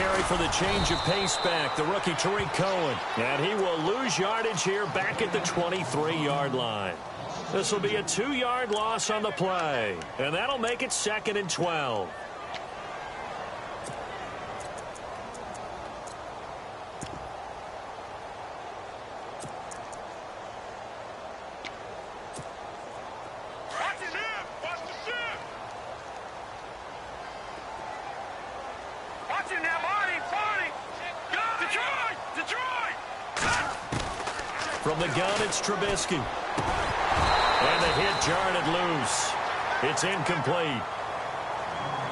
carry for the change of pace back, the rookie Tariq Cohen. And he will lose yardage here back at the 23-yard line. This will be a 2-yard loss on the play. And that'll make it 2nd and 12. From the gun, it's Trubisky. And the hit jarred it loose. It's incomplete.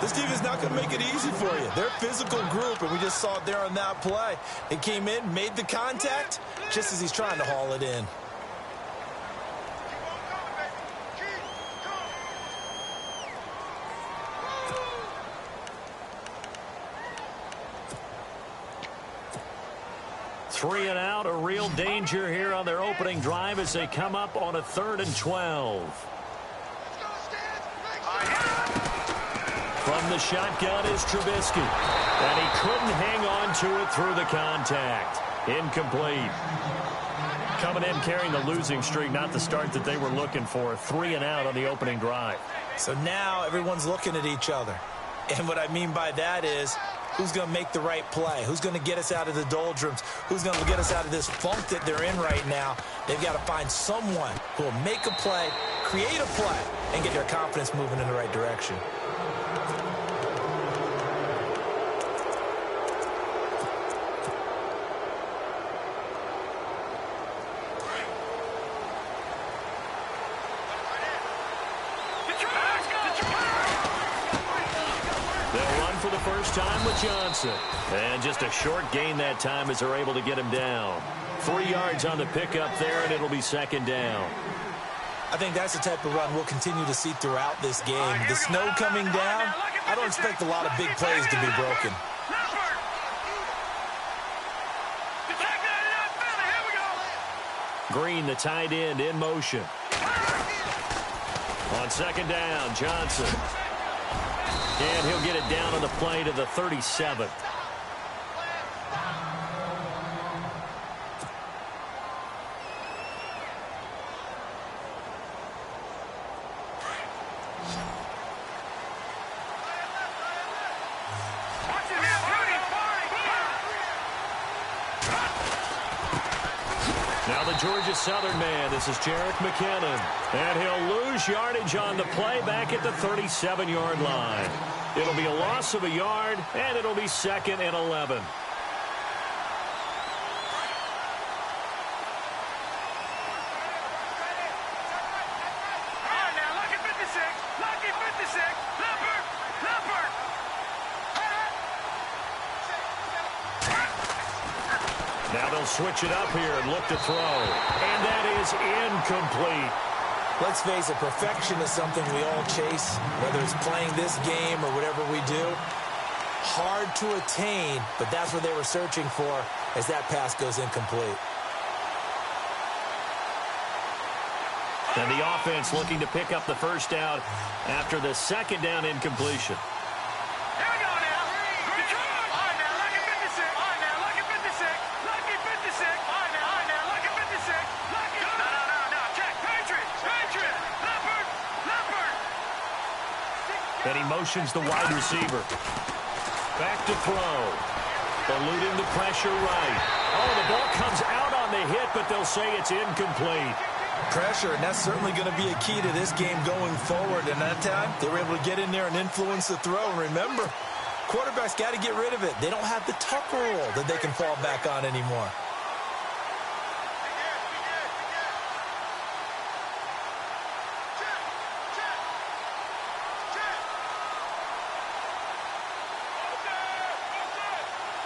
This defense not going to make it easy for you. They're a physical group, and we just saw it there on that play. He came in, made the contact, just as he's trying to haul it in. Three and out, a real danger here on their opening drive as they come up on a 3rd and 12. From the shotgun is Trubisky. And he couldn't hang on to it through the contact. Incomplete. Coming in carrying the losing streak, not the start that they were looking for. 3 and out on the opening drive. So now everyone's looking at each other. And what I mean by that is, who's going to make the right play? Who's going to get us out of the doldrums? Who's going to get us out of this funk that they're in right now? They've got to find someone who will make a play, create a play, and get their confidence moving in the right direction. Time with Johnson. And just a short gain that time as they're able to get him down. 3 yards on the pickup there, and it'll be 2nd down. I think that's the type of run we'll continue to see throughout this game. The snow coming down, I don't expect a lot of big plays to be broken. Green, the tight end, in motion. On 2nd down, Johnson. And he'll get it down on the play to the 37. Now the Georgia Southern man, this is Jerick McKinnon. And he'll lose yardage on the play back at the 37-yard line. It'll be a loss of a yard, and it'll be 2nd and 11. Now they'll switch it up here and look to throw. And that is incomplete. Let's face it, perfection is something we all chase, whether it's playing this game or whatever we do. Hard to attain, but that's what they were searching for as that pass goes incomplete. And the offense looking to pick up the first down after the 2nd down incompletion. And he motions the wide receiver. Back to throw. Eluding the pressure right. Oh, the ball comes out on the hit, but they'll say it's incomplete. Pressure, and that's certainly going to be a key to this game going forward. And that time, they were able to get in there and influence the throw. And remember, quarterbacks got to get rid of it. They don't have the Tucker rule that they can fall back on anymore.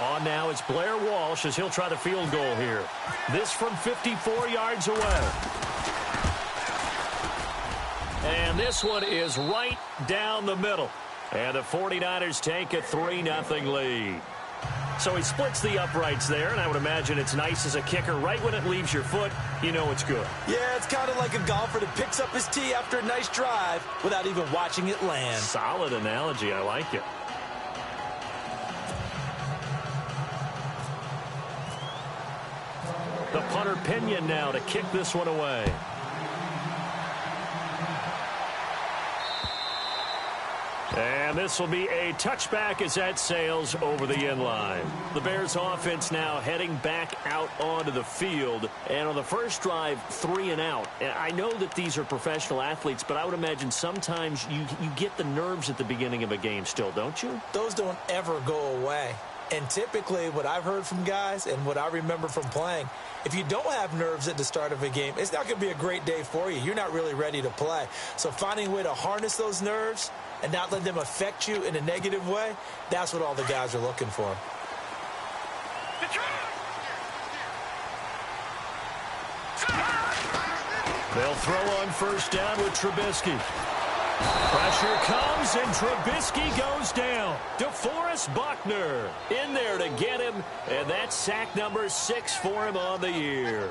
On now, it's Blair Walsh as he'll try the field goal here. This from 54 yards away. And this one is right down the middle. And the 49ers take a 3-0 lead. So he splits the uprights there, and I would imagine it's nice as a kicker. Right when it leaves your foot, you know it's good. Yeah, it's kind of like a golfer that picks up his tee after a nice drive without even watching it land. Solid analogy. I like it. The punter Pinion now to kick this one away. And this will be a touchback as that sails over the end line. The Bears offense now heading back out onto the field. And on the first drive, 3 and out. And I know that these are professional athletes, but I would imagine sometimes you get the nerves at the beginning of a game still, don't you? Those don't ever go away. And typically what I've heard from guys and what I remember from playing, if you don't have nerves at the start of a game, it's not going to be a great day for you. You're not really ready to play. So finding a way to harness those nerves and not let them affect you in a negative way, that's what all the guys are looking for. They'll throw on first down with Trubisky. Pressure comes, and Trubisky goes down. DeForest Buckner in there to get him, and that's sack number 6 for him on the year.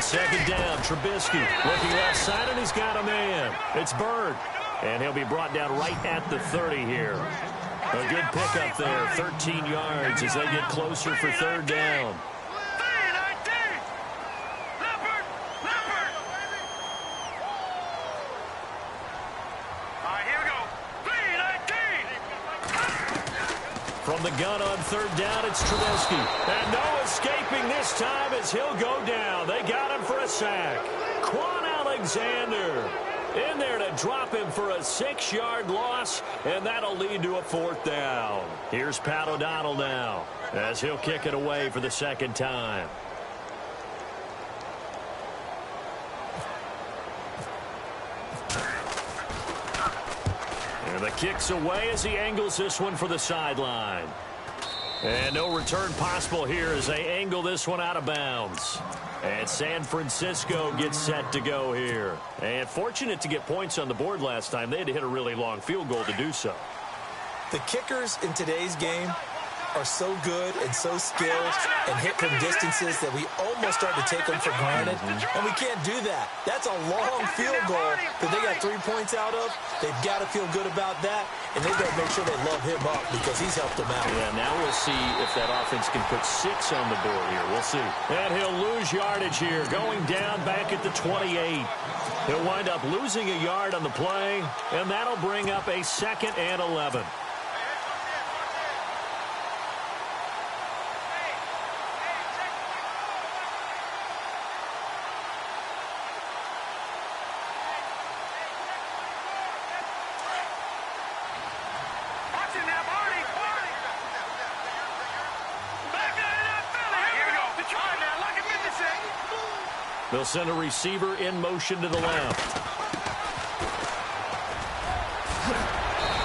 Second down, Trubisky looking left side, and he's got a man. It's Bird, and he'll be brought down right at the 30 here. A good pickup there, 13 yards as they get closer for third down. From the gun on third down, it's Trubisky. And no escaping this time as he'll go down. They got him for a sack. Quan Alexander in there to drop him for a 6-yard loss, and that'll lead to a fourth down. Here's Pat O'Donnell now as he'll kick it away for the second time. The kick's away as he angles this one for the sideline. And no return possible here as they angle this one out of bounds. And San Francisco gets set to go here. And fortunate to get points on the board last time. They had to hit a really long field goal to do so. The kickers in today's game are so good and so skilled and hit from distances that we almost start to take them for granted. And we can't do that. That's a long field goal that they got 3 points out of. They've got to feel good about that, and they've got to make sure they love him up because he's helped them out. Yeah, now we'll see if that offense can put 6 on the board here. We'll see. And he'll lose yardage here, going down back at the 28. He'll wind up losing a yard on the play, and that'll bring up a 2nd and 11. They'll send a receiver in motion to the left.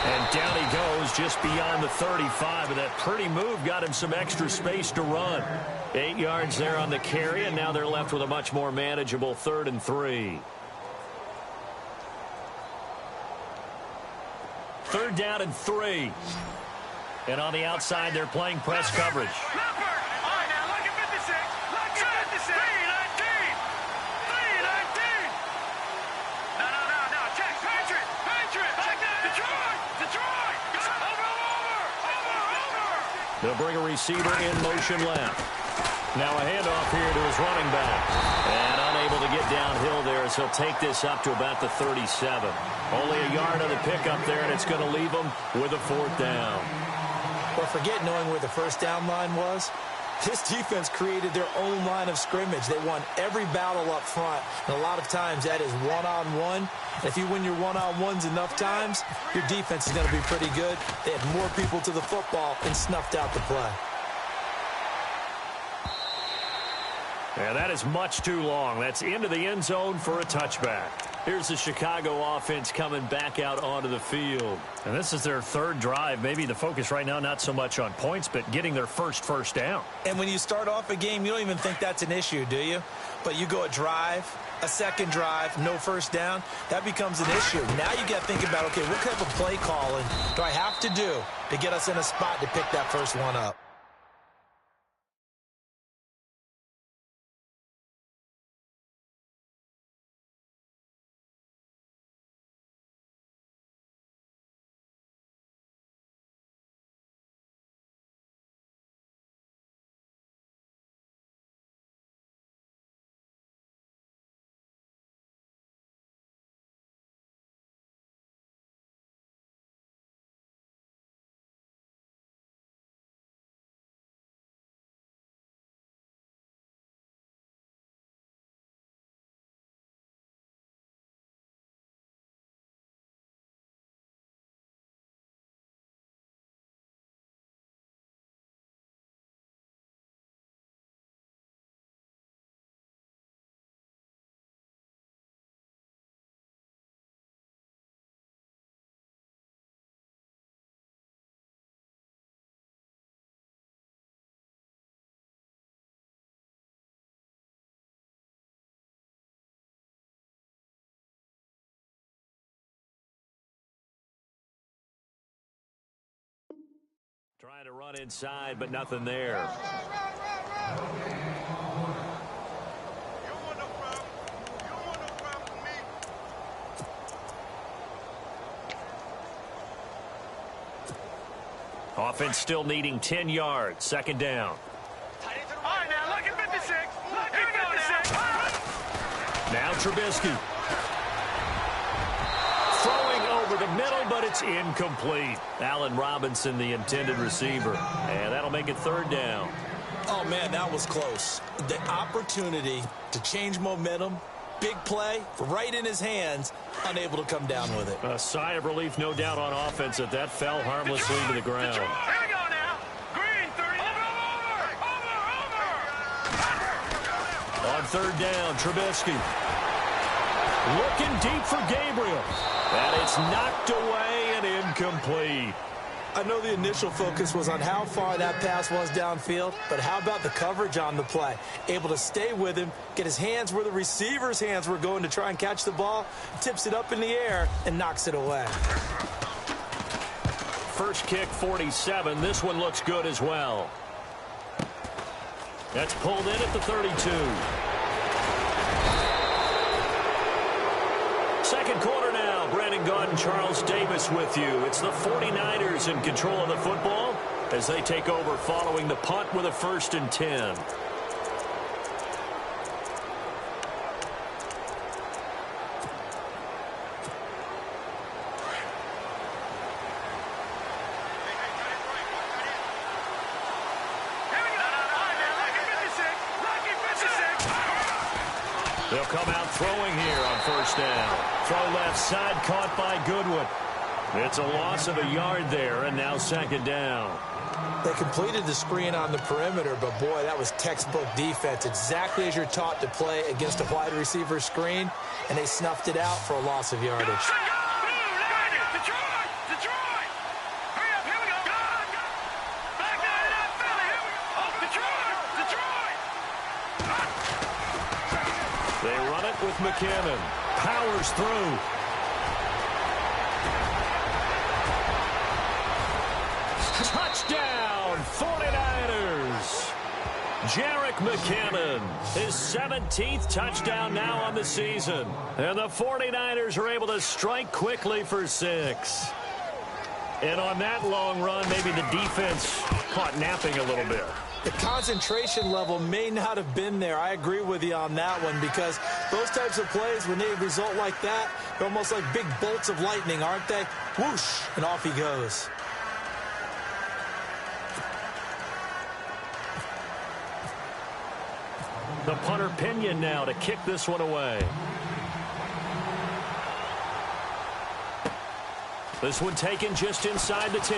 And down he goes just beyond the 35. And that pretty move got him some extra space to run. 8 yards there on the carry, and now they're left with a much more manageable 3rd and 3. 3rd down and 3. And on the outside, they're playing press coverage. They'll bring a receiver in motion left. Now a handoff here to his running back. And unable to get downhill there as he'll take this up to about the 37. Only a yard on the pickup there, and it's going to leave him with a 4th down. Well, forget knowing where the first down line was. This defense created their own line of scrimmage. They won every battle up front. And a lot of times that is one-on-one. And if you win your one-on-ones enough times, your defense is going to be pretty good. They had more people to the football and snuffed out the play. And that is much too long. That's into the end zone for a touchback. Here's the Chicago offense coming back out onto the field. And this is their third drive. Maybe the focus right now not so much on points, but getting their first down. And when you start off a game, you don't even think that's an issue, do you? But you go a drive, a second drive, no first down, that becomes an issue. Now you got to think about, okay, what type of play calling do I have to do to get us in a spot to pick that first one up? Trying to run inside, but nothing there. Offense still needing 10 yards. Second down. All right, now look at 56. Look at 56. Now Trubisky. Throwing over the middle, but it's incomplete. Allen Robinson, the intended receiver. And that'll make it third down. Oh, man, that was close. The opportunity to change momentum, big play, right in his hands, unable to come down with it. A sigh of relief, no doubt, on offense that that fell harmlessly to the ground. Here we go now. Green, 30. Over. On third down, Trubisky. Looking deep for Gabriel. And it's knocked away and incomplete. I know the initial focus was on how far that pass was downfield, but how about the coverage on the play? Able to stay with him, get his hands where the receiver's hands were going to try and catch the ball, tips it up in the air, and knocks it away. First kick, 47. This one looks good as well. That's pulled in at the 32. Second quarter now. Brandon Gaudin, Charles Davis with you. It's the 49ers in control of the football as they take over following the punt with a 1st and 10. They'll come out throwing here on 1st down. Throw left side, caught by Goodwin. It's a loss of a yard there, and now 2nd down. They completed the screen on the perimeter, but, boy, that was textbook defense. Exactly as you're taught to play against a wide receiver screen, and they snuffed it out for a loss of yardage. With McKinnon. Powers through. Touchdown, 49ers. Jerick McKinnon, his 17th touchdown now on the season. And the 49ers are able to strike quickly for 6. And on that long run, maybe the defense caught napping a little bit. The concentration level may not have been there. I agree with you on that one, because those types of plays, when they result like that, they're almost like big bolts of lightning, aren't they? Whoosh, and off he goes. The punter Pinion now to kick this one away. This one taken just inside the 10.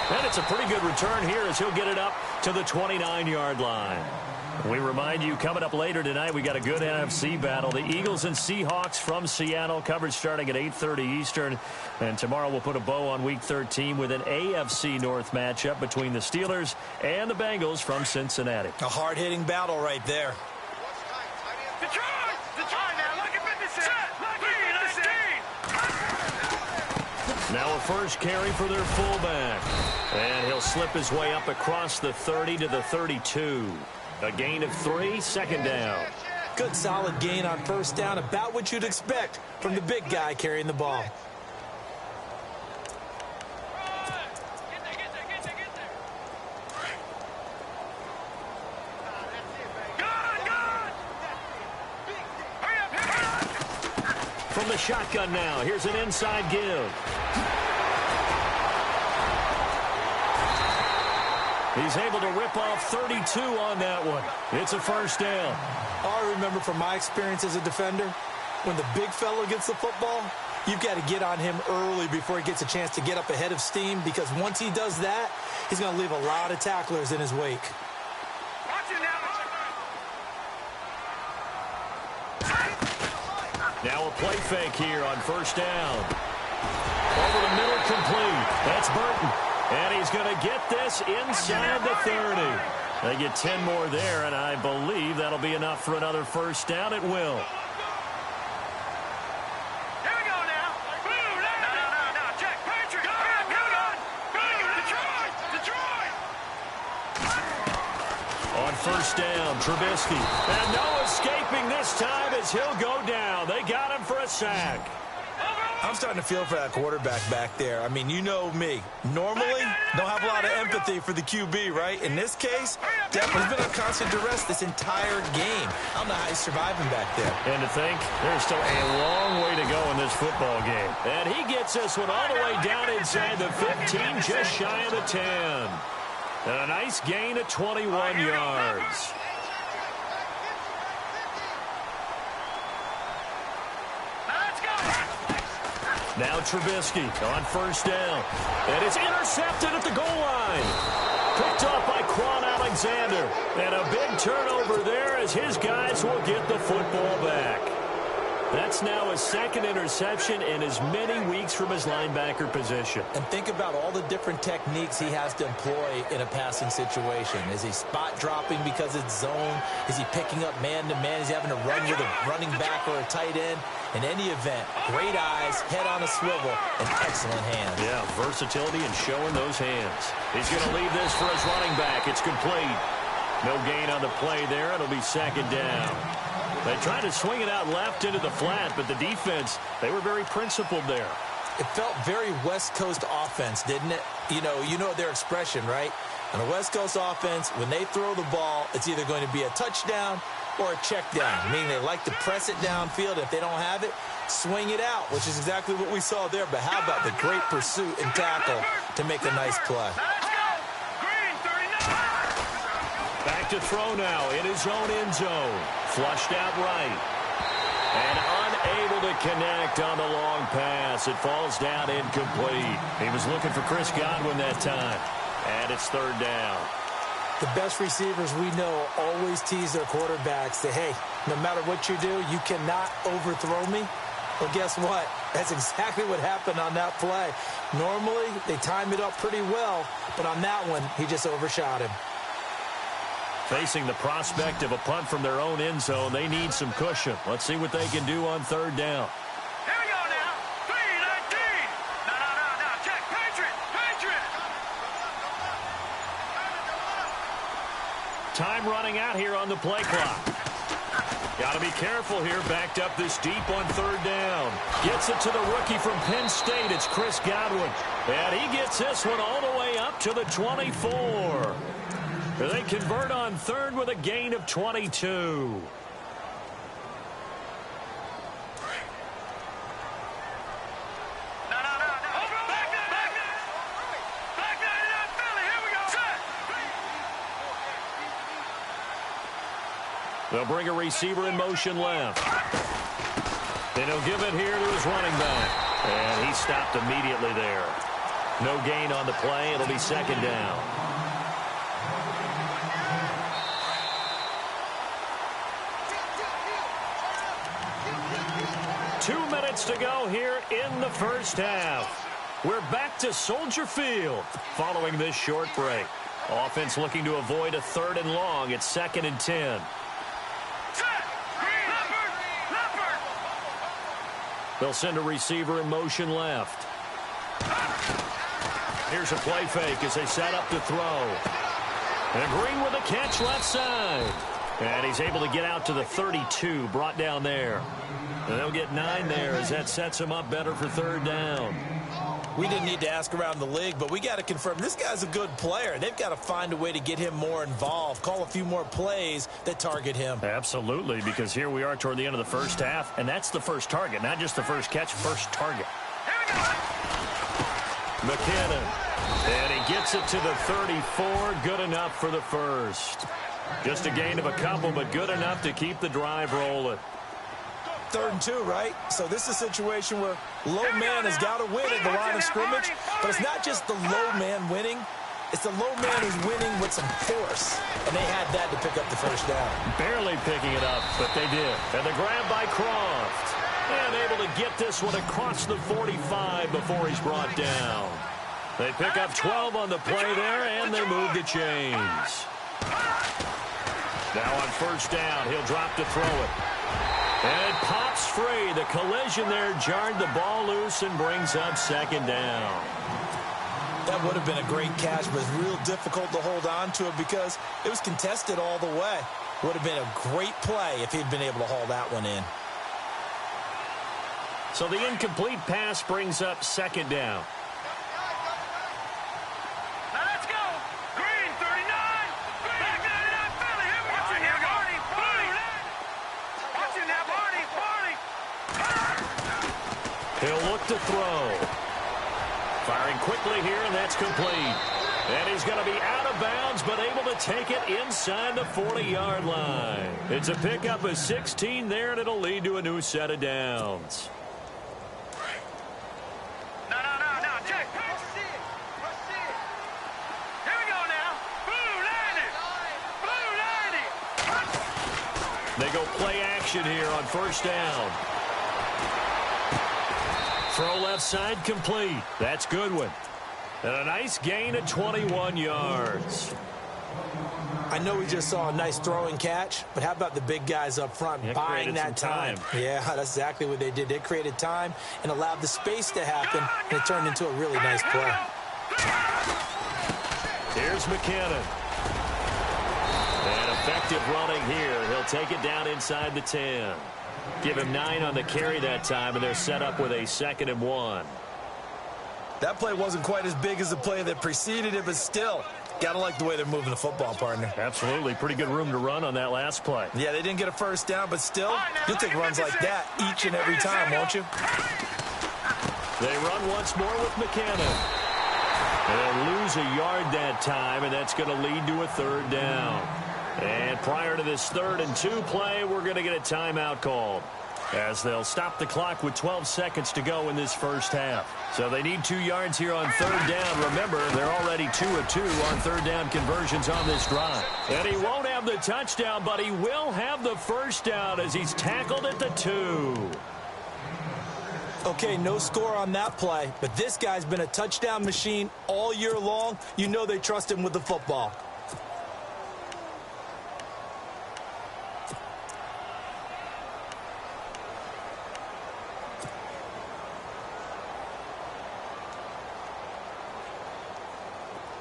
And it's a pretty good return here as he'll get it up to the 29-yard line. We remind you, coming up later tonight, we got a good NFC battle. The Eagles and Seahawks from Seattle, coverage starting at 8:30 Eastern. And tomorrow we'll put a bow on Week 13 with an AFC North matchup between the Steelers and the Bengals from Cincinnati. A hard-hitting battle right there. Detroit! Now look at 56. Now a first carry for their fullback. And he'll slip his way up across the 30 to the 32. A gain of 3, second down. Good solid gain on first down, about what you'd expect from the big guy carrying the ball. From the shotgun now, here's an inside give. He's able to rip off 32 on that one. It's a first down. All I remember from my experience as a defender, when the big fella gets the football, you've got to get on him early before he gets a chance to get up ahead of steam, because once he does that, he's going to leave a lot of tacklers in his wake. Now a play fake here on first down. Over the middle, complete. That's Burton. And he's going to get this inside the 30. They get 10 more there, and I believe that'll be enough for another first down. It will. Here we go now. No. Check. Patrick. Detroit. On first down, Trubisky. And no escaping this time as he'll go down. They got him for a sack. I'm starting to feel for that quarterback back there. I mean, you know me. Normally, don't have a lot of empathy for the QB, right? In this case, definitely been on constant duress this entire game. I don't know how he's surviving back there. And to think, there's still a long way to go in this football game. And he gets this one all the way down inside the 15, just shy of the 10. And a nice gain of 21 yards. Now Trubisky on first down. And it's intercepted at the goal line. Picked off by Quan Alexander. And a big turnover there as his guys will get the football back. That's now his second interception in as many weeks from his linebacker position. And think about all the different techniques he has to employ in a passing situation. Is he spot dropping because it's zone? Is he picking up man-to-man? Is he having to run with a running back or a tight end? In any event, great eyes, head on a swivel, and excellent hands. Yeah, versatility and showing those hands. He's going to leave this for his running back. It's complete. No gain on the play there. It'll be second down. They tried to swing it out left into the flat, but the defense, they were very principled there. It felt very West Coast offense, didn't it? You know their expression, right? On a West Coast offense, when they throw the ball, it's either going to be a touchdown or a check down, meaning they like to press it downfield. If they don't have it, swing it out, which is exactly what we saw there. But how about the great pursuit and tackle to make a nice play? Back to throw now in his own end zone. Flushed out right. And unable to connect on the long pass. It falls down incomplete. He was looking for Chris Godwin that time. And it's third down. The best receivers we know always tease their quarterbacks that, hey, no matter what you do, you cannot overthrow me. Well, guess what? That's exactly what happened on that play. Normally, they time it up pretty well, but on that one, he just overshot him. Facing the prospect of a punt from their own end zone, they need some cushion. Let's see what they can do on third down. Here we go now. 3-19. No. Check. Patriot. Time running out here on the play clock. Got to be careful here. Backed up this deep on third down. Gets it to the rookie from Penn State. It's Chris Godwin. And he gets this one all the way up to the 24. They convert on third with a gain of 22. No. Back there, Philly. Here we go. Set. They'll bring a receiver in motion left. And he'll give it here to his running back. And he stopped immediately there. No gain on the play. It'll be second down. To go here in the first half. We're back to Soldier Field following this short break. Offense looking to avoid a 3rd and long. It's 2nd and 10. They'll send a receiver in motion left. Here's a play fake as they set up to throw. And Green with a catch left side. And he's able to get out to the 32, brought down there. And they'll get 9 there as that sets him up better for 3rd down. We didn't need to ask around the league, but we got to confirm this guy's a good player. They've got to find a way to get him more involved, call a few more plays that target him. Absolutely, because here we are toward the end of the first half, and that's the first target, not just the first catch, first target. McKinnon, and he gets it to the 34, good enough for the first. Just a gain of a couple, but good enough to keep the drive rolling. 3rd and 2, right? So this is a situation where low man has got to win at the line of scrimmage, but it's not just the low man winning. It's the low man who's winning with some force, and they had that to pick up the first down. Barely picking it up, but they did. And the grab by Croft. And able to get this one across the 45 before he's brought down. They pick up 12 on the play there, and they move the chains. Now on first down, he'll drop to throw it. And it pops free. The collision there jarred the ball loose and brings up 2nd down. That would have been a great catch, but it's real difficult to hold on to it because it was contested all the way. Would have been a great play if he'd been able to haul that one in. So the incomplete pass brings up 2nd down. He'll look to throw. Firing quickly here, and that's complete. And he's going to be out of bounds, but able to take it inside the 40-yard line. It's a pickup of 16 there, and it'll lead to a new set of downs. No, Jake. Here we go now. Blue 90. They go play action here on first down. Throw left side complete. That's Goodwin. And a nice gain of 21 yards. I know we just saw a nice throwing catch, but how about the big guys up front buying that time? Yeah, that's exactly what they did. They created time and allowed the space to happen, and it turned into a really nice play. Here's McKinnon. And effective running here. He'll take it down inside the 10. Give him 9 on the carry that time, and they're set up with a 2nd and 1. That play wasn't quite as big as the play that preceded it, but still, gotta like the way they're moving the football, partner. Absolutely. Pretty good room to run on that last play. Yeah, they didn't get a first down, but still, you'll take runs like that each and every time, won't you? They run once more with McKinnon. They'll lose a yard that time, and that's going to lead to a 3rd down. And prior to this 3rd and 2 play, we're going to get a timeout called, as they'll stop the clock with 12 seconds to go in this first half. So they need 2 yards here on 3rd down. Remember, they're already 2 of 2 on 3rd down conversions on this drive. And he won't have the touchdown, but he will have the first down as he's tackled at the 2. Okay, no score on that play, but this guy's been a touchdown machine all year long. You know they trust him with the football.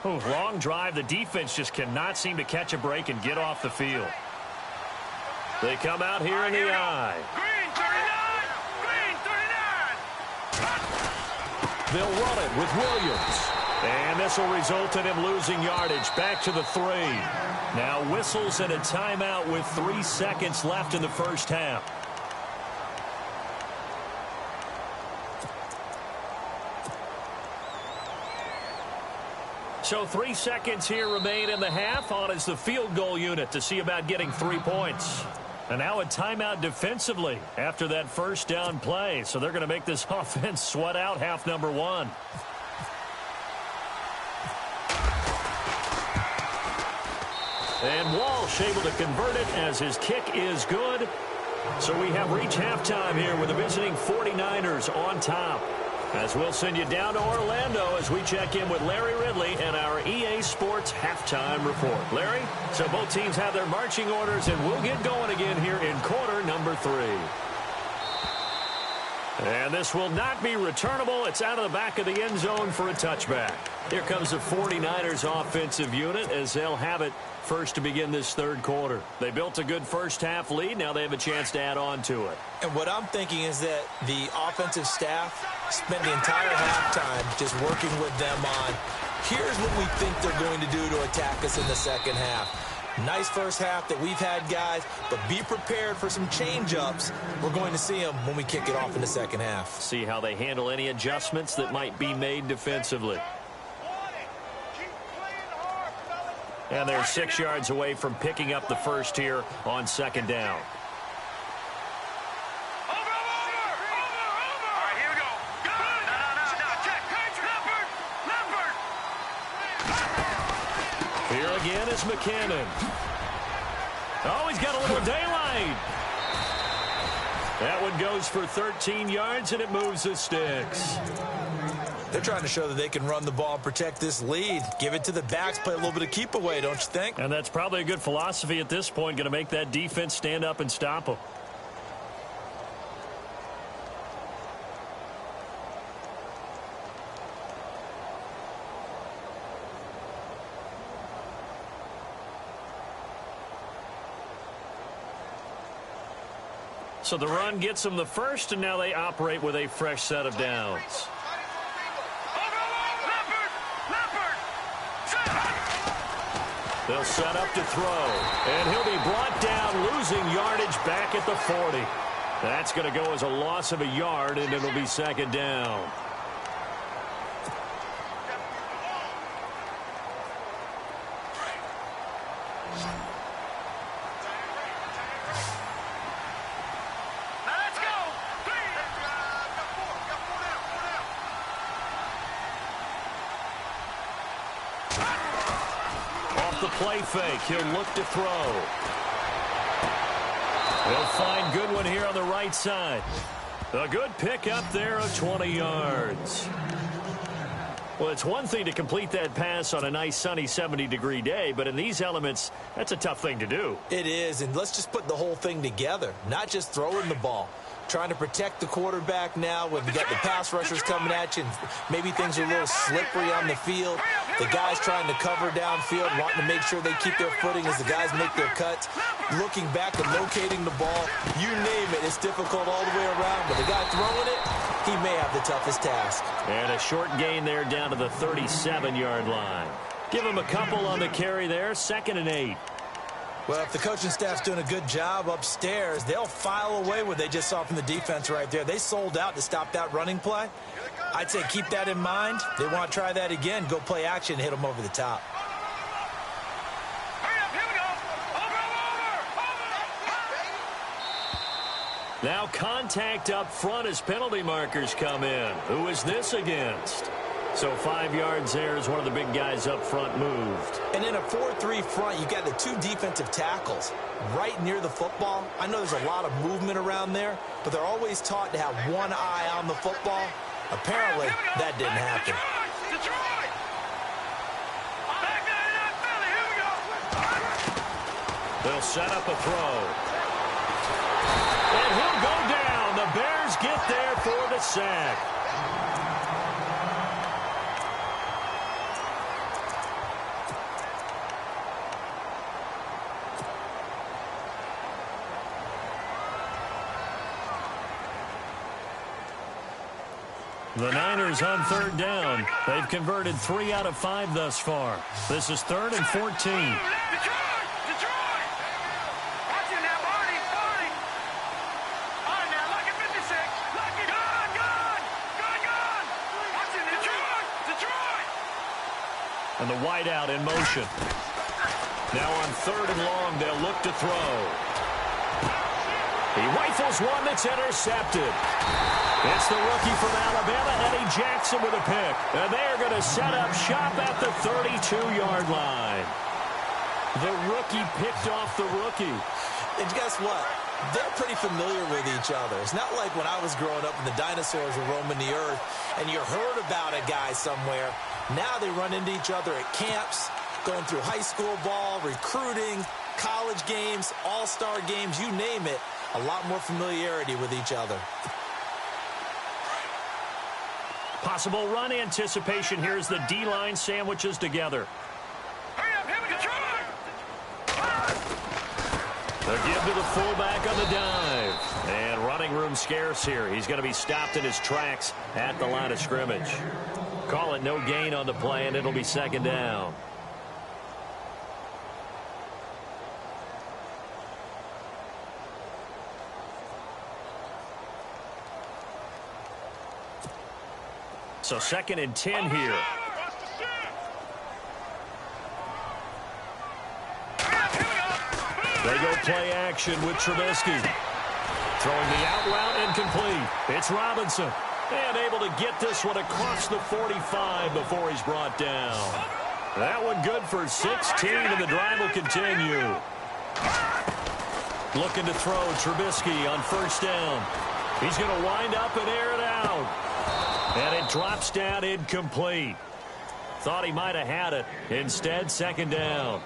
Oh, long drive. The defense just cannot seem to catch a break and get off the field. They come out here in the eye. Green 39. They'll run it with Williams. And this will result in him losing yardage back to the 3. Now whistles and a timeout with 3 seconds left in the first half. So 3 seconds here remain in the half. On is the field goal unit to see about getting 3 points. And now a timeout defensively after that first down play. So they're going to make this offense sweat out half number one. And Walsh able to convert it as his kick is good. So we have reached halftime here with the visiting 49ers on top. As we'll send you down to Orlando as we check in with Larry Ridley and our EA Sports halftime report. Larry, so both teams have their marching orders, and we'll get going again here in quarter number 3. And this will not be returnable. It's out of the back of the end zone for a touchback. Here comes the 49ers offensive unit as they'll have it first to begin this third quarter. They built a good first half lead. Now they have a chance to add on to it. And what I'm thinking is that the offensive staff spent the entire halftime just working with them on, here's what we think they're going to do to attack us in the second half. Nice first half that we've had, guys, but be prepared for some change-ups. We're going to see them when we kick it off in the second half. See how they handle any adjustments that might be made defensively. And they're 6 yards away from picking up the first here on second down. Here again is McKinnon. Oh, he's got a little daylight. That one goes for 13 yards, and it moves the sticks. They're trying to show that they can run the ball and protect this lead. Give it to the backs, play a little bit of keep away, don't you think? And that's probably a good philosophy at this point, going to make that defense stand up and stop them. So the run gets them the first, and now they operate with a fresh set of downs. They'll set up to throw, and he'll be brought down, losing yardage back at the 40. That's going to go as a loss of a yard, and it'll be second down. Play fake. He'll look to throw. He'll find Goodwin here on the right side. A good pick up there of 20 yards. Well, it's one thing to complete that pass on a nice sunny 70-degree day, but in these elements, that's a tough thing to do. It is, and let's just put the whole thing together, not just throwing the ball. Trying to protect the quarterback now when you got the pass rushers coming at you, and maybe things are a little slippery on the field. The guys trying to cover downfield, wanting to make sure they keep their footing as the guys make their cuts. Looking back and locating the ball, you name it, it's difficult all the way around. But the guy throwing it, he may have the toughest task. And a short gain there down to the 37-yard line. Give him a couple on the carry there, 2nd and 8. Well, if the coaching staff's doing a good job upstairs, they'll file away what they just saw from the defense right there. They sold out to stop that running play. I'd say keep that in mind. They want to try that again. Go play action, hit them over the top. Now contact up front as penalty markers come in. Who is this against? So 5 yards there as one of the big guys up front moved. And in a 4-3 front, you got the 2 defensive tackles right near the football. I know there's a lot of movement around there, but they're always taught to have one eye on the football. Apparently, that didn't happen. They'll set up a throw. And he'll go down. The Bears get there for the sack. The Niners on 3rd down. They've converted 3 out of 5 thus far. This is 3rd and 14. And the wideout in motion. Now on 3rd and long, they'll look to throw. He rifles one that's intercepted. It's the rookie from Alabama, Eddie Jackson, with a pick. And they're going to set up shop at the 32-yard line. The rookie picked off the rookie. And guess what? They're pretty familiar with each other. It's not like when I was growing up and the dinosaurs were roaming the earth and you heard about a guy somewhere. Now they run into each other at camps, going through high school ball, recruiting, college games, all-star games, you name it. A lot more familiarity with each other. Possible run anticipation. Here's the D-line sandwiches together. Hurry up, here we go. The give to the fullback on the dive. And running room scarce here. He's going to be stopped in his tracks at the line of scrimmage. Call it no gain on the play, and it'll be second down. So 2nd and 10 here. They go play action with Trubisky. Throwing the out route incomplete. It's Robinson. And able to get this one across the 45 before he's brought down. That one good for 16, and the drive will continue. Looking to throw Trubisky on 1st down. He's going to wind up and air it out. And it drops down incomplete. Thought he might have had it. Instead, 2nd down.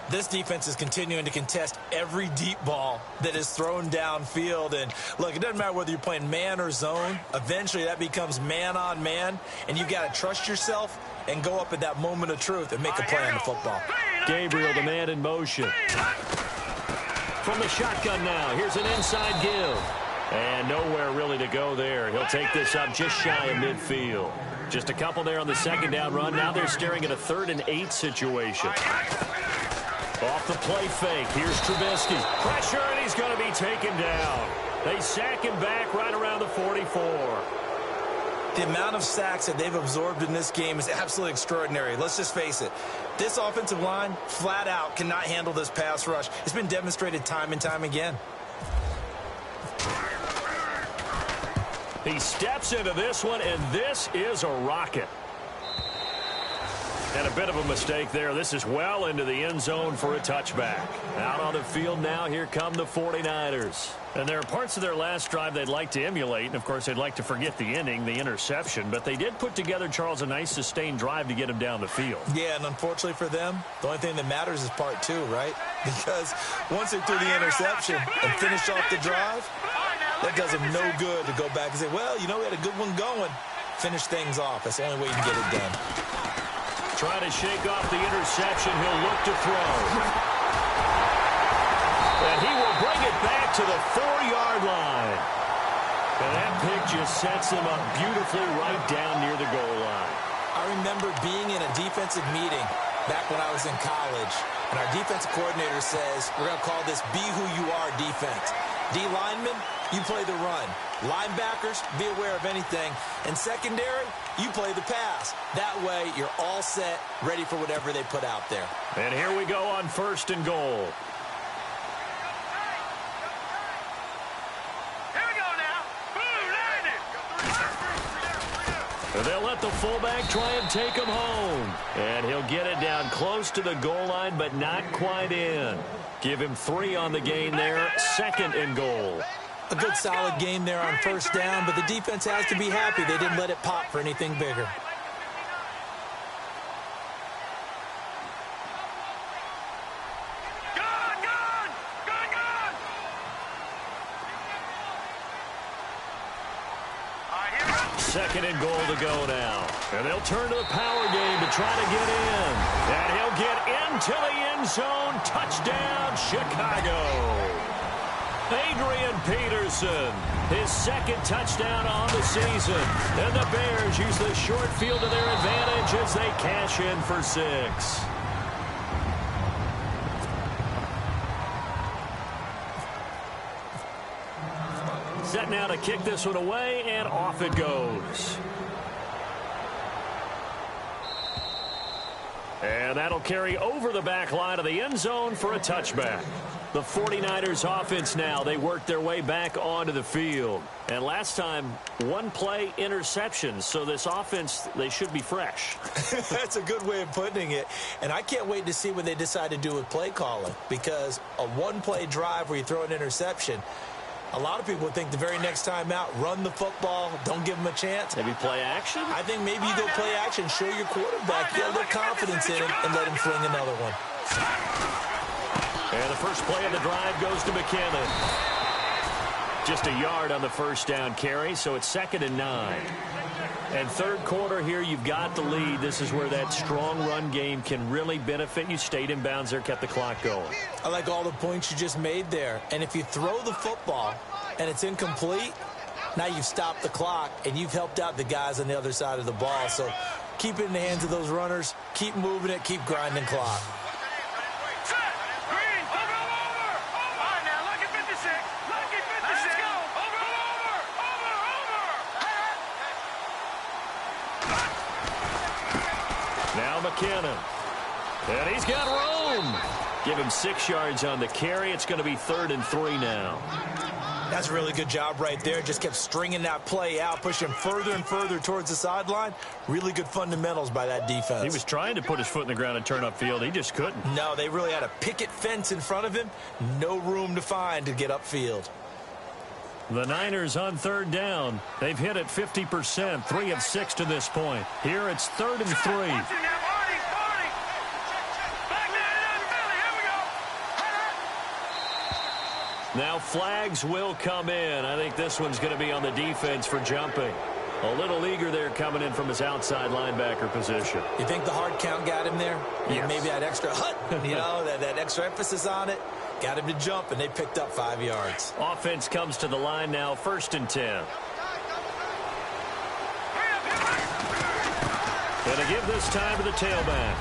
This defense is continuing to contest every deep ball that is thrown downfield. And, look, it doesn't matter whether you're playing man or zone. Eventually, that becomes man-on-man. And you've got to trust yourself and go up at that moment of truth and make a play on the football. Gabriel, the man in motion. From the shotgun now, here's an inside give. And nowhere really to go there. He'll take this up just shy of midfield. Just a couple there on the 2nd down run. Now they're staring at a 3rd and 8 situation. Off the play fake. Here's Trubisky. Pressure, and he's going to be taken down. They sack him back right around the 44. The amount of sacks that they've absorbed in this game is absolutely extraordinary. Let's just face it. This offensive line, flat out, cannot handle this pass rush. It's been demonstrated time and time again. He steps into this one, and this is a rocket. And a bit of a mistake there. This is well into the end zone for a touchback. Out on the field now, here come the 49ers. And there are parts of their last drive they'd like to emulate. And, of course, they'd like to forget the inning, the interception. But they did put together, Charles, a nice sustained drive to get him down the field. Yeah, and unfortunately for them, the only thing that matters is part 2, right? Because once they threw the interception and finished off the drive, that does them no good to go back and say, well, you know, we had a good one going. Finish things off. That's the only way you can get it done. Trying to shake off the interception. He'll look to throw. And he will bring it back to the 4-yard line. And that pick just sets him up beautifully right down near the goal line. I remember being in a defensive meeting back when I was in college, and our defensive coordinator says, we're going to call this be who you are defense. D linemen, you play the run. Linebackers, be aware of anything. And secondary, you play the pass. That way, you're all set, ready for whatever they put out there. And here we go on 1st and goal. Here we go now. They'll let the fullback try and take him home. And he'll get it down close to the goal line, but not quite in. Give him 3 on the gain there. 2nd and goal. A good solid game there on 1st down, but the defense has to be happy they didn't let it pop for anything bigger. Second and goal to go now. And they'll turn to the power game to try to get in. And he'll get into the end zone. Touchdown, Chicago. Adrian Peterson, his 2nd touchdown on the season. And the Bears use the short field to their advantage as they cash in for 6. Set now to kick this one away, and off it goes. And that'll carry over the back line of the end zone for a touchback. The 49ers offense now, they work their way back onto the field. And last time, one play interception. So this offense, they should be fresh. That's a good way of putting it. And I can't wait to see what they decide to do with play calling. Because a one-play drive where you throw an interception, a lot of people would think the very next time out, run the football, don't give them a chance. Maybe play action? I think maybe you go play action, show your quarterback, get a little confidence in him, and let him fling another one. And the first play of the drive goes to McKinnon. Just a yard on the first down carry, so it's 2nd and 9. And third quarter here, you've got the lead. This is where that strong run game can really benefit you. Stayed in bounds there, kept the clock going. I like all the points you just made there. And if you throw the football and it's incomplete, now you've stopped the clock and you've helped out the guys on the other side of the ball. So keep it in the hands of those runners. Keep moving it. Keep grinding clock. McKinnon. And he's got room. Give him 6 yards on the carry. It's going to be 3rd and 3 now. That's a really good job right there. Just kept stringing that play out, pushing further and further towards the sideline. Really good fundamentals by that defense. He was trying to put his foot in the ground and turn upfield. He just couldn't. No, they really had a picket fence in front of him. No room to find to get upfield. The Niners on 3rd down. They've hit it 50%, 3 of 6 to this point. Here it's 3rd and 3. Now flags will come in. I think this one's going to be on the defense for jumping. A little eager there coming in from his outside linebacker position. You think the hard count got him there? Yes. Maybe that extra that extra emphasis on it. Got him to jump, and they picked up 5 yards. Offense comes to the line now, 1st and 10. And to give this time to the tailback.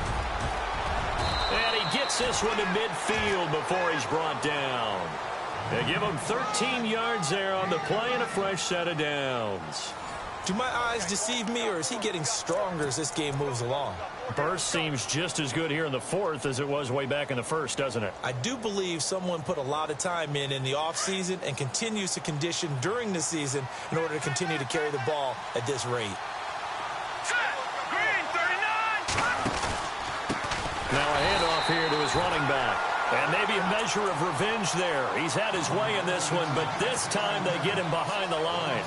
And he gets this one to midfield before he's brought down. They give him 13 yards there on the play and a fresh set of downs. Do my eyes deceive me, or is he getting stronger as this game moves along? Burst seems just as good here in the 4th as it was way back in the 1st, doesn't it? I do believe someone put a lot of time in the offseason and continues to condition during the season in order to continue to carry the ball at this rate. Now a handoff here to his running back. And maybe a measure of revenge there. He's had his way in this one, but this time they get him behind the line.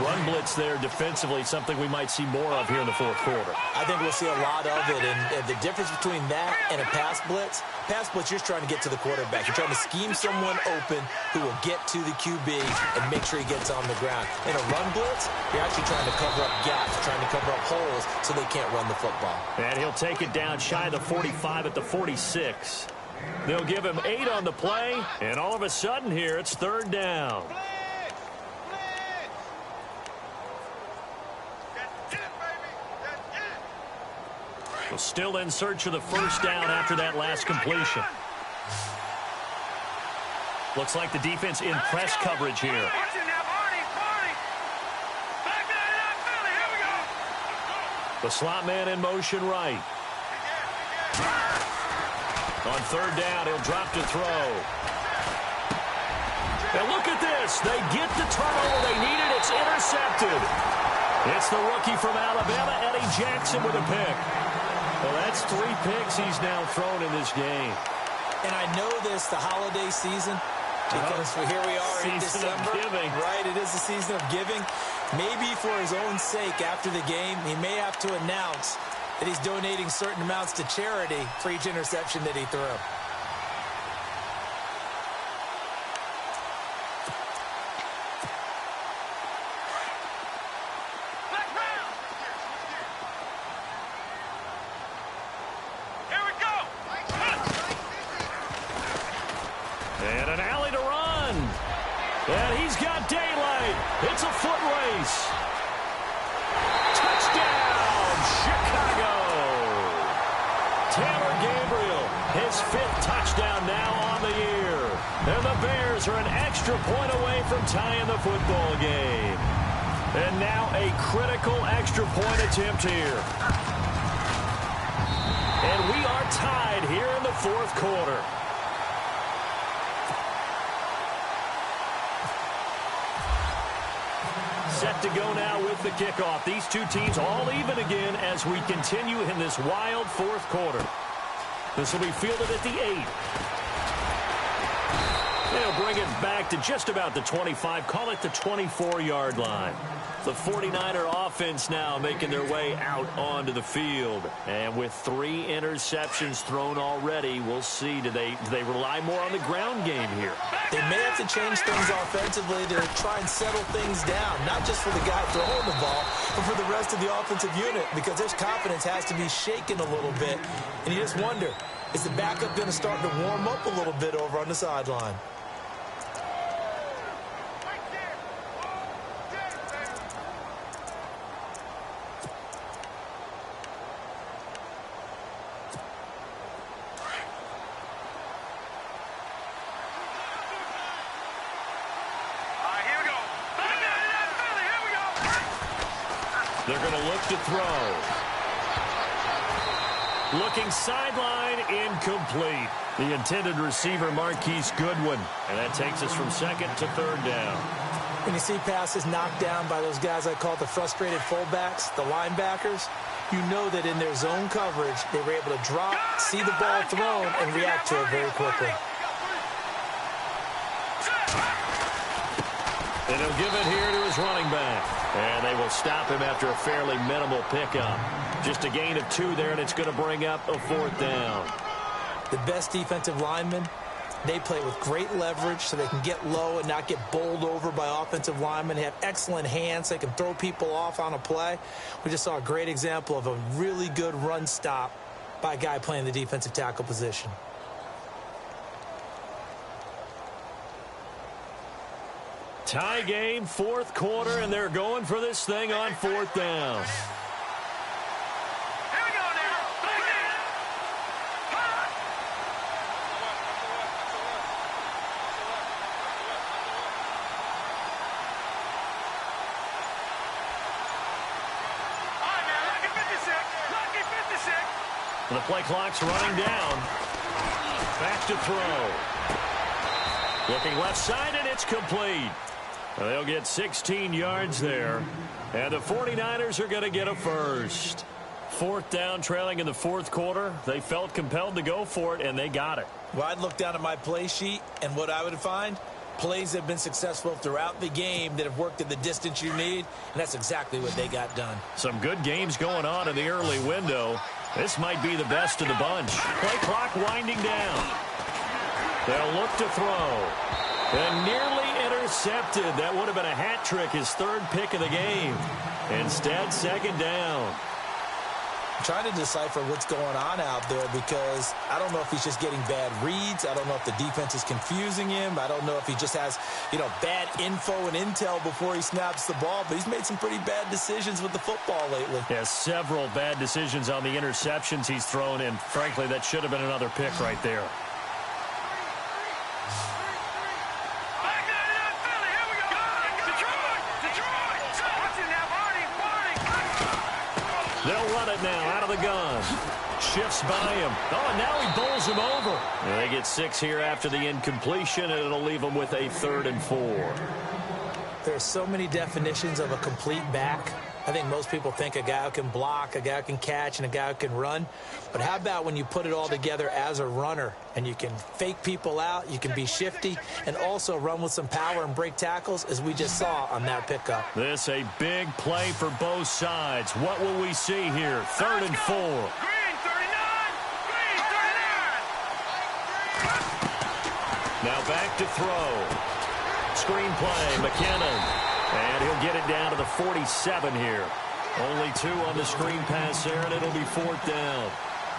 Run blitz there defensively, something we might see more of here in the 4th quarter. I think we'll see a lot of it, and the difference between that and a pass blitz, you're just trying to get to the quarterback. You're trying to scheme someone open who will get to the QB and make sure he gets on the ground. In a run blitz, you're actually trying to cover up gaps, trying to cover up holes so they can't run the football. And he'll take it down shy of the 45 at the 46. They'll give him 8 on the play, and all of a sudden here, it's 3rd down. Well, still in search of the 1st down after that last completion. Looks like the defense in press coverage here. The slot man in motion right. On 3rd down, he'll drop to throw. And look at this. They get the turnover they needed. It's intercepted. It's the rookie from Alabama, Eddie Jackson, with a pick. Well, that's 3 picks he's now thrown in this game. And I know this, the holiday season, because here we are in December. Season of giving. Right, it is the season of giving. Maybe for his own sake after the game, he may have to announce that he's donating certain amounts to charity for each interception that he threw. Here we go. And an alley to run. And he's got daylight. It's a foot race. Touchdown, Chicago. Taylor Gabriel, his 5th touchdown now on the year. And the Bears are an extra point away from tying the football game. And now a critical extra point attempt here. And we are tied here in the 4th quarter. set to go now with the kickoff. These two teams all even again as we continue in this wild fourth quarter. This will be fielded at the 8. They'll bring it back to just about the 25, call it the 24-yard line. The 49er offense now making their way out onto the field. And with 3 interceptions thrown already, we'll see. Do they rely more on the ground game here? They may have to change things offensively to try and settle things down, not just for the guy throwing the ball, but for the rest of the offensive unit, because their confidence has to be shaken a little bit. And you just wonder, is the backup going to start to warm up a little bit over on the sideline? They're going to look to throw. Looking sideline, incomplete. The intended receiver, Marquise Goodwin. And that takes us from second to third down. When you see passes knocked down by those guys I call the frustrated fullbacks, the linebackers, you know that in their zone coverage, they were able to drop, see the ball thrown, and react to it very quickly. And he'll give it here to his running back. And they will stop him after a fairly minimal pickup. Just a gain of 2 there, and it's going to bring up a 4th down. The best defensive linemen, they play with great leverage so they can get low and not get bowled over by offensive linemen. They have excellent hands. They can throw people off on a play. We just saw a great example of a really good run stop by a guy playing the defensive tackle position. Tie game, 4th quarter, and they're going for this thing on 4th down. Here we go now. Back in. All right, man. Lucky 56. Lucky 56. The play clock's running down. Back to throw. Looking left side, and it's complete. They'll get 16 yards there. And the 49ers are going to get a first. 4th down, trailing in the 4th quarter. They felt compelled to go for it, and they got it. Well, I'd look down at my play sheet, and what I would find, plays have been successful throughout the game that have worked at the distance you need, and that's exactly what they got done. Some good games going on in the early window. This might be the best of the bunch. Play clock winding down. They'll look to throw. And nearly intercepted. That would have been a hat trick, his 3rd pick of the game. Instead, 2nd down. I'm trying to decipher what's going on out there because I don't know if he's just getting bad reads. I don't know if the defense is confusing him. I don't know if he just has, bad info and intel before he snaps the ball. But he's made some pretty bad decisions with the football lately. Yeah, several bad decisions on the interceptions he's thrown in. Frankly, that should have been another pick right there. They'll run it now out of the gun. Shifts by him. Oh, and now he bowls him over. And they get 6 here after the incompletion, and it'll leave them with a 3rd and 4. There are so many definitions of a complete back. I think most people think a guy who can block, a guy who can catch, and a guy who can run. But how about when you put it all together as a runner and you can fake people out, you can be shifty, and also run with some power and break tackles, as we just saw on that pickup. This a big play for both sides. What will we see here? 3rd and 4. Green 39. Green 39. Now back to throw. Screen play, McKinnon. And he'll get it down to the 47 here. Only 2 on the screen pass there, and it'll be 4th down.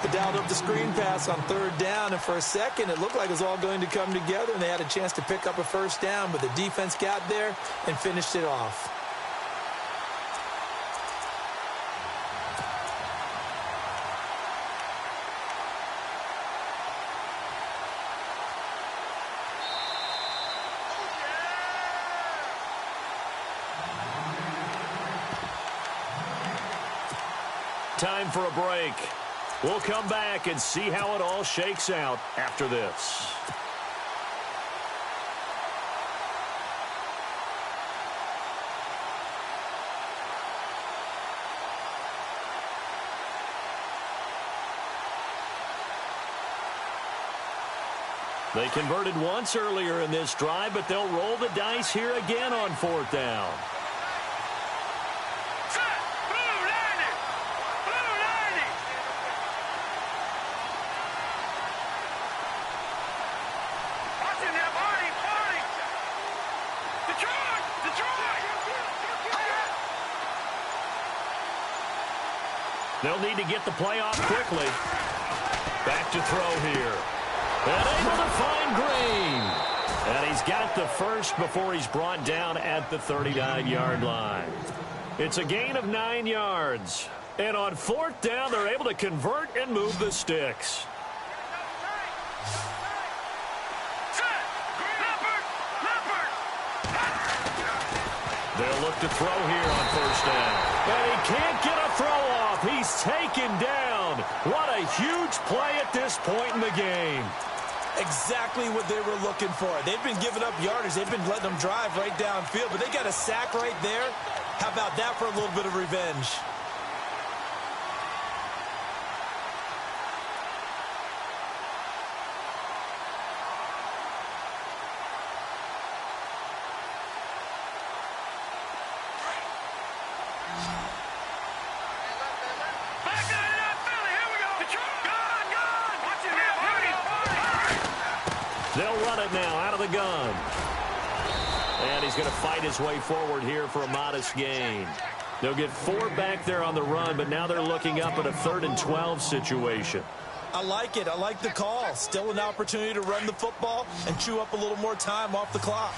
They dialed up the screen pass on 3rd down, and for a second it looked like it was all going to come together, and they had a chance to pick up a 1st down, but the defense got there and finished it off. Time for a break. We'll come back and see how it all shakes out after this. They converted once earlier in this drive, but they'll roll the dice here again on 4th down. They'll need to get the play off quickly. Back to throw here. And able to find Green. And he's got the first before he's brought down at the 39-yard line. It's a gain of 9 yards. And on 4th down, they're able to convert and move the sticks. They'll look to throw here on 1st down. And he can't get a throw off. He's taken down. What a huge play at this point in the game. Exactly what they were looking for. They've been giving up yardage. They've been letting them drive right downfield, but they got a sack right there. How about that for a little bit of revenge? They'll run it now out of the gun. And he's going to fight his way forward here for a modest gain. They'll get 4 back there on the run, but now they're looking up at a 3rd and 12 situation. I like it. I like the call. Still an opportunity to run the football and chew up a little more time off the clock.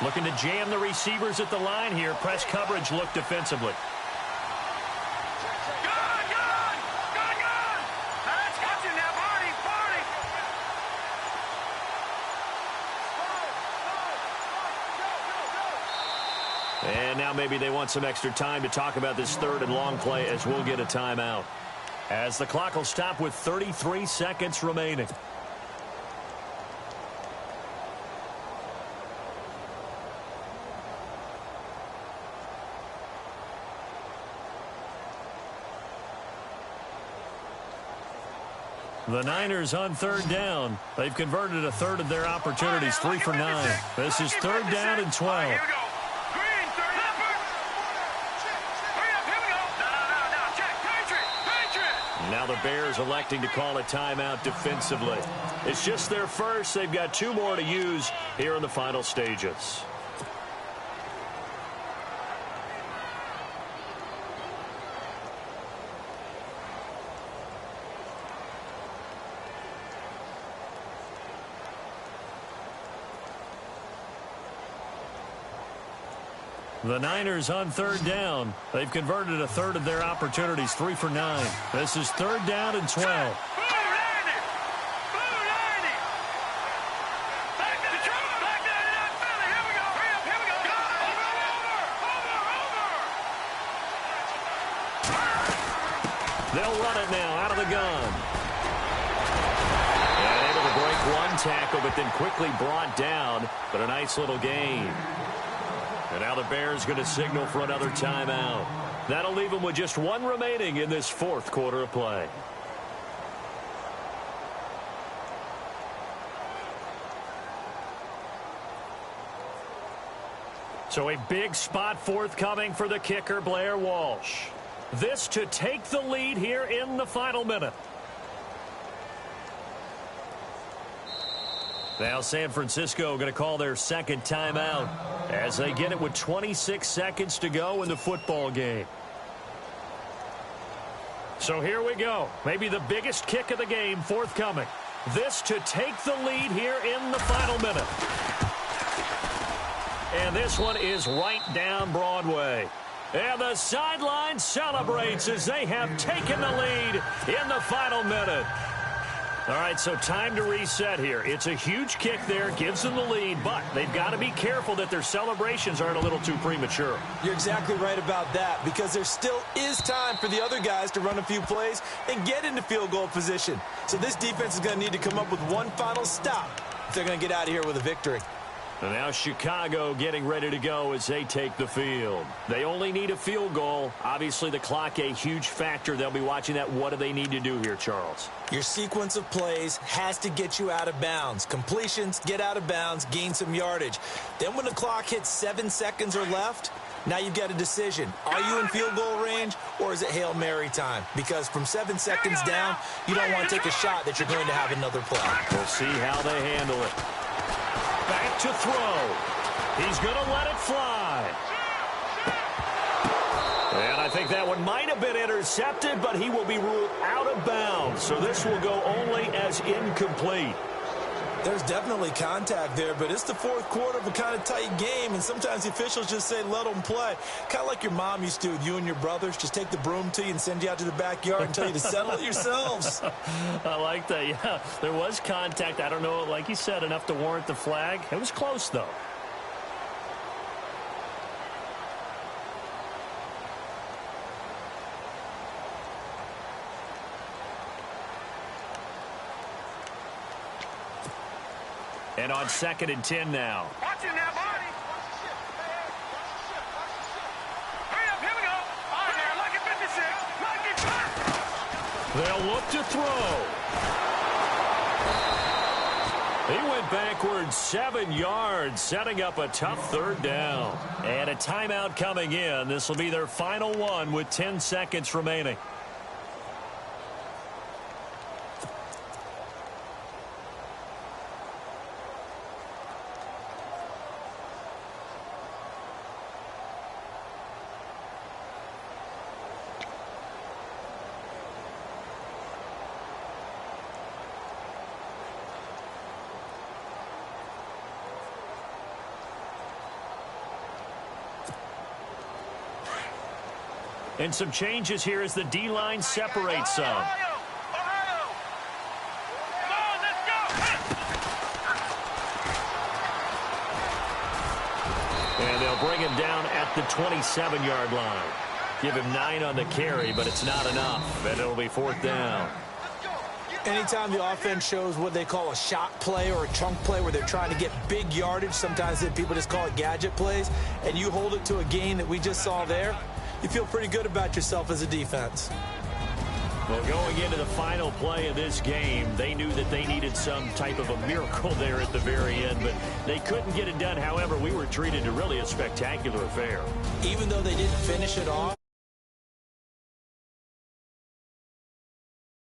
Looking to jam the receivers at the line here. Press coverage look defensively. And now maybe they want some extra time to talk about this 3rd and long play as we'll get a timeout. As the clock will stop with 33 seconds remaining. The Niners on 3rd down. They've converted a 1/3 of their opportunities, 3 for 9. This is 3rd down and 12. Now the Bears electing to call a timeout defensively. It's just their first. They've got 2 more to use here in the final stages. The Niners on 3rd down. They've converted a 1/3 of their opportunities, 3 for 9. This is 3rd down and 12. They'll run it now out of the gun. And able to break 1 tackle, but then quickly brought down. But a nice little gain. And now the Bears going to signal for another timeout. That'll leave them with just 1 remaining in this 4th quarter of play. So a big spot forthcoming for the kicker, Blair Walsh. This to take the lead here in the final minute. Now San Francisco going to call their 2nd timeout as they get it with 26 seconds to go in the football game. So here we go. Maybe the biggest kick of the game forthcoming. This to take the lead here in the final minute. And this one is right down Broadway. And the sideline celebrates as they have taken the lead in the final minute. All right, so time to reset here. It's a huge kick there, gives them the lead, but they've got to be careful that their celebrations aren't a little too premature. You're exactly right about that, because there still is time for the other guys to run a few plays and get into field goal position. So this defense is going to need to come up with one final stop they're going to get out of here with a victory. And now Chicago getting ready to go as they take the field. They only need a field goal. Obviously, the clock a huge factor. They'll be watching that. What do they need to do here, Charles? Your sequence of plays has to get you out of bounds. Completions, get out of bounds, gain some yardage. Then when the clock hits 7 seconds or left, now you've got a decision. Are you in field goal range, or is it Hail Mary time? Because from 7 seconds down, you don't want to take a shot that you're going to have another play. We'll see how they handle it. Back to throw. He's going to let it fly. And I think that one might have been intercepted, but he will be ruled out of bounds. So this will go only as incomplete. There's definitely contact there, but it's the fourth quarter of a kind of tight game, and sometimes the officials just say, let them play. Kind of like your mom used to with you and your brothers. Just take the broom to you and send you out to the backyard and tell you to settle it yourselves. I like that, yeah. There was contact. I don't know, like you said, enough to warrant the flag. It was close, though. And on 2nd and 10 now. Watch it now, buddy. Hurry up, here we go. All right, now, lucky 56. Lucky 5. They'll look to throw. He went backwards 7 yards, setting up a tough 3rd down. And a timeout coming in. This will be their final one with 10 seconds remaining. And some changes here as the D-line separates some. Ohio! Ohio! Come on, let's go! And they'll bring him down at the 27-yard line. Give him 9 on the carry, but it's not enough. And it'll be 4th down. Anytime the offense shows what they call a shot play or a chunk play where they're trying to get big yardage, sometimes people just call it gadget plays, and you hold it to a gain that we just saw there, you feel pretty good about yourself as a defense. Well, going into the final play of this game, they knew that they needed some type of a miracle there at the very end, but they couldn't get it done. However, we were treated to really a spectacular affair. Even though they didn't finish it off,